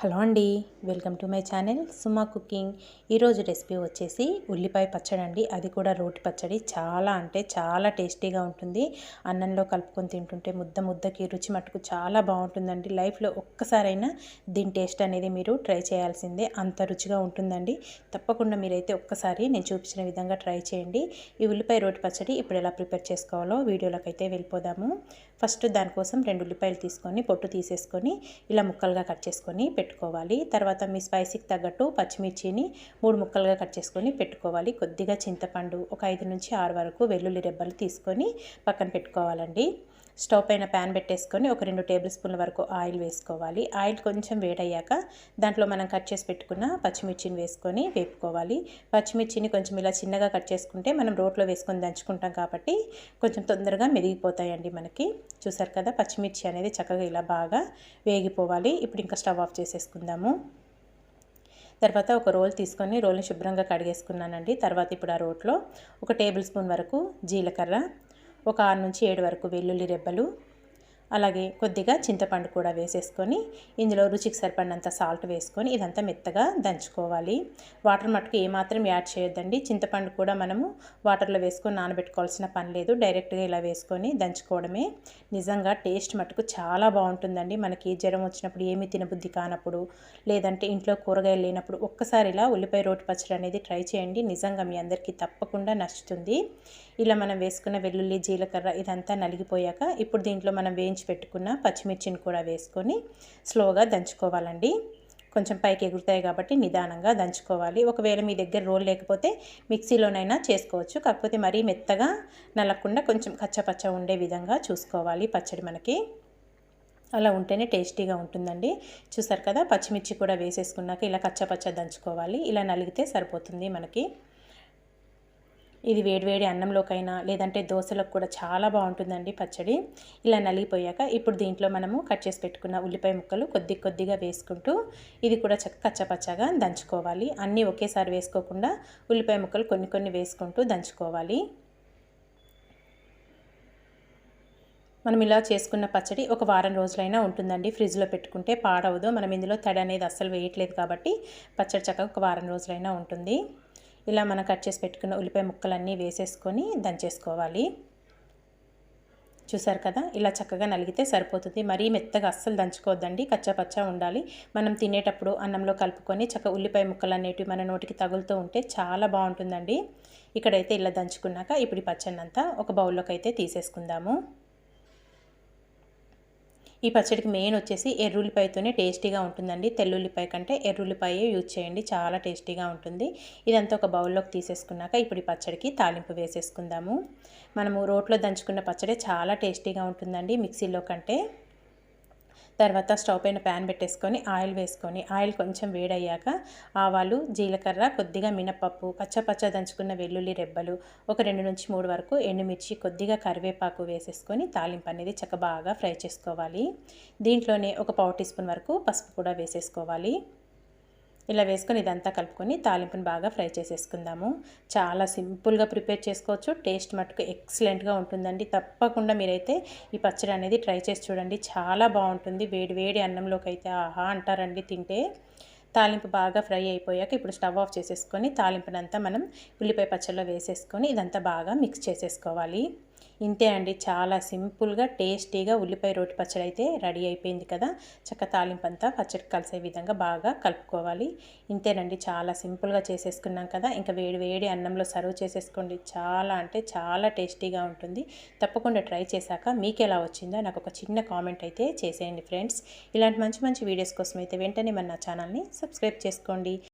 Hello అండి, welcome to my channel Suma cooking. ఈరోజు recipe వచ్చేసి ఉల్లిపాయ పచ్చడి అండి. అది కూడా రోటి పచ్చడి. చాలా అంటే చాలా టేస్టీగా ఉంటుంది. అన్నంలో కలుపుకొని తింటుంటే ముద్ద ముద్దకి రుచి మట్టుకు చాలా బాగుంటుందండి. లైఫ్లో ఒక్కసారైనా దీని టేస్ట్ అనేది మీరు ట్రై చేయాల్సిందే, అంత రుచిగా ఉంటుందండి. తప్పకుండా మీరైతే ఒక్కసారి నేను చూపించిన విధంగా ట్రై చేయండి. ఈ ఉల్లిపాయ రోటి పచ్చడి ఇప్పుడు ఎలా ప్రిపేర్ చేసుకోవాలో వీడియోలోకి అయితే వెళ్ళిపోదాము. ఫస్ట్ దానికోసం 2 ఉల్లిపాయలు తీసుకొని పొట్టు తీసేసుకొని ఇలా ముక్కలుగా కట్ చేసుకొని పెట్టుకోవాలి. తర్వాత మీ స్పైసీకి తగ్గట్టు పచ్చిమిర్చిని 3 ముక్కలుగా కట్ చేసుకొని పెట్టుకోవాలి. కొద్దిగా చింతపండు, ఒక 5 నుంచి 6 వరకు వెల్లుల్లి రెబ్బలు తీసుకొని పక్కన పెట్టుకోవాలండి. స్టవ్ పైన ప్యాన్ పెట్టేసుకొని ఒక 2 టేబుల్ స్పూన్ల వరకు ఆయిల్ వేసుకోవాలి. ఆయిల్ కొంచెం వేడయ్యాక దాంట్లో మనం కట్ చేసి పెట్టుకున్న పచ్చిమిర్చిని వేసుకొని వేపుకోవాలి. పచ్చిమిర్చిని కొంచెం ఇలా చిన్నగా కట్ చేసుకుంటే మనం రోట్లో వేసుకొని దంచుకుంటాం కాబట్టి కొంచెం తొందరగా మెదిగిపోతాయండి మనకి. చూసారు కదా, పచ్చిమిర్చి అనేది చక్కగా ఇలా బాగా వేగిపోవాలి. ఇప్పుడు ఇంకా స్టవ్ ఆఫ్ చేసేసుకుందాము. తర్వాత ఒక రోల్ తీసుకొని రోల్ని శుభ్రంగా కడిగేసుకున్నానండి. తర్వాత ఇప్పుడు ఆ రోట్లో ఒక టేబుల్ స్పూన్ వరకు జీలకర్ర, ఒక 6 నుంచి 7 వరకు వెల్లుల్లి రెబ్బలు, అలాగే కొద్దిగా చింతపండు కూడా వేసేసుకొని ఇందులో రుచికి సరిపడినంత సాల్ట్ వేసుకొని ఇదంతా మెత్తగా దంచుకోవాలి. వాటర్ మట్టుకు ఏమాత్రం యాడ్ చేయొద్దండి. చింతపండు కూడా మనము వాటర్లో వేసుకొని నానబెట్టుకోవాల్సిన పని లేదు. డైరెక్ట్గా ఇలా వేసుకొని దంచుకోవడమే. నిజంగా టేస్ట్ మట్టుకు చాలా బాగుంటుందండి. మనకి జ్వరం వచ్చినప్పుడు, ఏమీ తినబుద్ధి కానప్పుడు, లేదంటే ఇంట్లో కూరగాయలు లేనప్పుడు ఒక్కసారి ఇలా ఉల్లిపాయ రోటి పచ్చడి అనేది ట్రై చేయండి. నిజంగా మీ అందరికీ తప్పకుండా నచ్చుతుంది. ఇలా మనం వేసుకున్న వెల్లుల్లి, జీలకర్ర ఇదంతా నలిగిపోయాక ఇప్పుడు దీంట్లో మనం వేయించి పెట్టుకున్న పచ్చిమిర్చిని కూడా వేసుకొని స్లోగా దంచుకోవాలండి. కొంచెం పైకి ఎగురుతాయి కాబట్టి నిదానంగా దంచుకోవాలి. ఒకవేళ మీ దగ్గర రోల్ లేకపోతే మిక్సీలోనైనా చేసుకోవచ్చు. కాకపోతే మరీ మెత్తగా నలగకుండా కొంచెం కచ్చపచ్చ ఉండే విధంగా చూసుకోవాలి పచ్చడి మనకి. అలా ఉంటేనే టేస్టీగా ఉంటుందండి. చూసారు కదా, పచ్చిమిర్చి కూడా వేసేసుకున్నాక ఇలా కచ్చపచ్చ దంచుకోవాలి. ఇలా నలిగితే సరిపోతుంది మనకి. ఇది వేడివేడి అన్నంలోకైనా లేదంటే దోశలకు కూడా చాలా బాగుంటుందండి పచ్చడి. ఇలా నలిగిపోయాక ఇప్పుడు దీంట్లో మనము కట్ చేసి పెట్టుకున్న ఉల్లిపాయ ముక్కలు కొద్ది కొద్దిగా వేసుకుంటూ ఇది కూడా కచ్చపచ్చగా దంచుకోవాలి. అన్నీ ఒకేసారి వేసుకోకుండా ఉల్లిపాయ ముక్కలు కొన్ని కొన్ని వేసుకుంటూ దంచుకోవాలి. మనం ఇలా చేసుకున్న పచ్చడి ఒక వారం రోజులైనా ఉంటుందండి. ఫ్రిడ్జ్లో పెట్టుకుంటే పాడవదు. మనం ఇందులో తడి అనేది అస్సలు వేయట్లేదు కాబట్టి పచ్చడి చక్కగా ఒక వారం రోజులైనా ఉంటుంది. ఇలా మనం కట్ చేసి పెట్టుకున్న ఉల్లిపాయ ముక్కలన్నీ వేసేసుకొని దంచేసుకోవాలి. చూసారు కదా, ఇలా చక్కగా నలిగితే సరిపోతుంది. మరీ మెత్తగా అస్సలు దంచుకోవద్దండి, కచ్చాపచ్చా ఉండాలి. మనం తినేటప్పుడు అన్నంలో కలుపుకొని చక్కగా ఉల్లిపాయ ముక్కలు అనేటివి మన నోటికి తగులుతూ ఉంటే చాలా బాగుంటుందండి. ఇక్కడైతే ఇలా దంచుకున్నాక ఇప్పుడు ఈ పచ్చడినంతా ఒక బౌల్లోకి అయితే తీసేసుకుందాము. ఈ పచ్చడికి మెయిన్ వచ్చేసి ఎర్రుల్లిపాయతోనే టేస్టీగా ఉంటుందండి. తెల్లుల్లిపాయ కంటే ఎర్రుల్లిపాయే యూజ్ చేయండి, చాలా టేస్టీగా ఉంటుంది. ఇదంతా ఒక బౌల్లోకి తీసేసుకున్నాక ఇప్పుడు ఈ పచ్చడికి తాలింపు వేసేసుకుందాము. మనము రోట్లో దంచుకున్న పచ్చడి చాలా టేస్టీగా ఉంటుందండి మిక్సీలో కంటే. తర్వాత స్టవ్ పైన ప్యాన్ పెట్టేసుకొని ఆయిల్ వేసుకొని ఆయిల్ కొంచెం వేడయ్యాక ఆవాలు, జీలకర్ర, కొద్దిగా మినపప్పు, కచ్చపచ్చ దంచుకున్న వెల్లుల్లి రెబ్బలు, ఒక 2 నుంచి 3 వరకు ఎండుమిర్చి, కొద్దిగా కరివేపాకు వేసేసుకొని తాలింపు అనేది బాగా ఫ్రై చేసుకోవాలి. దీంట్లోనే ఒక పావు టీ స్పూన్ వరకు పసుపు కూడా వేసేసుకోవాలి. ఇలా వేసుకొని ఇదంతా కలుపుకొని తాలింపుని బాగా ఫ్రై చేసేసుకుందాము. చాలా సింపుల్గా ప్రిపేర్ చేసుకోవచ్చు. టేస్ట్ మట్టుకు ఎక్సలెంట్గా ఉంటుందండి. తప్పకుండా మీరైతే ఈ పచ్చడి అనేది ట్రై చేసి చూడండి, చాలా బాగుంటుంది. వేడి వేడి అన్నంలోకి అయితే ఆహా అంటారండి తింటే. తాలింపు బాగా ఫ్రై అయిపోయాక ఇప్పుడు స్టవ్ ఆఫ్ చేసేసుకొని తాలింపునంతా మనం ఉల్లిపాయ పచ్చడిలో వేసేసుకొని ఇదంతా బాగా మిక్స్ చేసేసుకోవాలి. ఇంతే అండి, చాలా సింపుల్గా టేస్టీగా ఉల్లిపాయ రోటి పచ్చడి అయితే రెడీ అయిపోయింది కదా. తాలింపు అంతా పచ్చడి కలిసే విధంగా బాగా కలుపుకోవాలి. ఇంతేనండి, చాలా సింపుల్గా చేసేసుకున్నాం కదా. ఇంకా వేడి వేడి అన్నంలో సర్వ్ చేసేసుకోండి. చాలా అంటే చాలా టేస్టీగా ఉంటుంది. తప్పకుండా ట్రై చేశాక మీకు ఎలా వచ్చిందో నాకు ఒక చిన్న కామెంట్ అయితే చేసేయండి ఫ్రెండ్స్. ఇలాంటి మంచి మంచి వీడియోస్ కోసం అయితే వెంటనే మన ఛానల్ని సబ్స్క్రైబ్ చేసుకోండి.